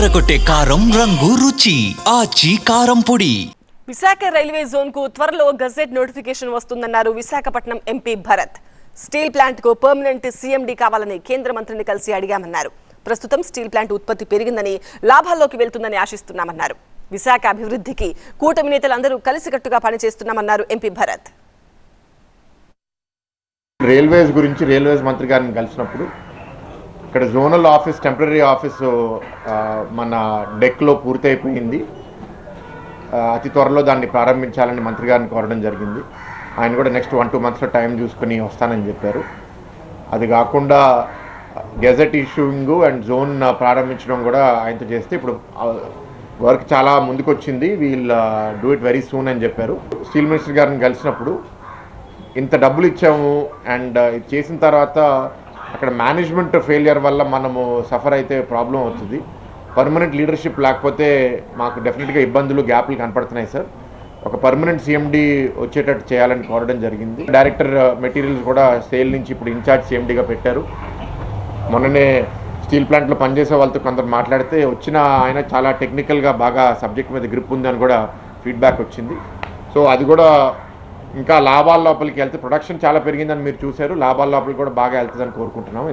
అదరగొట్టే కారం రంగు రుచి ఆచి కారం పొడి. విశాఖ రైల్వే జోన్ కు త్వరలో గజెట్ నోటిఫికేషన్ వస్తుందన్నారు Visakhapatnam MP Bharat. Steel plant కు పర్మనెంట్ సీఎండీ కావాలని కేంద్ర మంత్రిని కలిసి అడిగామన్నారు. ప్రస్తుతం స్టీల్ ప్లాంట్ ఉత్పత్తి పెరిగిందని, లాభాల్లోకి వెళ్తుందని ఆశిస్తున్నామన్నారు. విశాఖ అభివృద్ధికి కూటమి నేతలందరూ కలిసికట్టుగా పనిచేస్తున్నామన్నారు ఎంపీ భరత్. రైల్వేస్ గురించి రైల్వేస్ మంత్రి గారిని కలిసినప్పుడు ఇక్కడ జోనల్ ఆఫీస్, టెంపరీ ఆఫీసు మన డెక్లో పూర్తయిపోయింది. అతి త్వరలో దాన్ని ప్రారంభించాలని మంత్రి గారిని కోరడం జరిగింది. ఆయన కూడా నెక్స్ట్ 1-2 మంత్స్లో టైం చూసుకుని వస్తానని చెప్పారు. అది కాకుండా గెజెట్ ఇష్యూయింగ్ అండ్ జోన్ ప్రారంభించడం కూడా ఆయనతో చేస్తే ఇప్పుడు వర్క్ చాలా ముందుకు వచ్చింది. We'll do it very soon అని చెప్పారు. స్టీల్ మినిస్టర్ గారిని కలిసినప్పుడు ఇంత డబ్బులు ఇచ్చాము అండ్ ఇది చేసిన తర్వాత అక్కడ మేనేజ్మెంట్ ఫెయిలియర్ వల్ల మనము సఫర్ అయితే ప్రాబ్లం అవుతుంది. పర్మనెంట్ లీడర్షిప్ లేకపోతే మాకు డెఫినెట్గా ఇబ్బందులు, గ్యాప్లు కనపడుతున్నాయి సార్. ఒక పర్మనెంట్ సీఎండీ వచ్చేటట్టు చేయాలని కోరడం జరిగింది. డైరెక్టర్ మెటీరియల్స్ కూడా సేల్ నుంచి ఇప్పుడు ఇన్ఛార్జ్ సీఎండీగా పెట్టారు. మొన్ననే స్టీల్ ప్లాంట్లో పనిచేసే వాళ్ళతో కొందరు మాట్లాడితే వచ్చిన ఆయన చాలా టెక్నికల్గా బాగా సబ్జెక్ట్ మీద గ్రిప్ ఉందని కూడా ఫీడ్బ్యాక్ వచ్చింది. సో అది కూడా ఇంకా లాభాల లోపలికి వెళ్తే, ప్రొడక్షన్ చాలా పెరిగిందని మీరు చూశారు, లాభాల లోపలికి కూడా బాగా వెళ్తుందని కోరుకుంటున్నాం.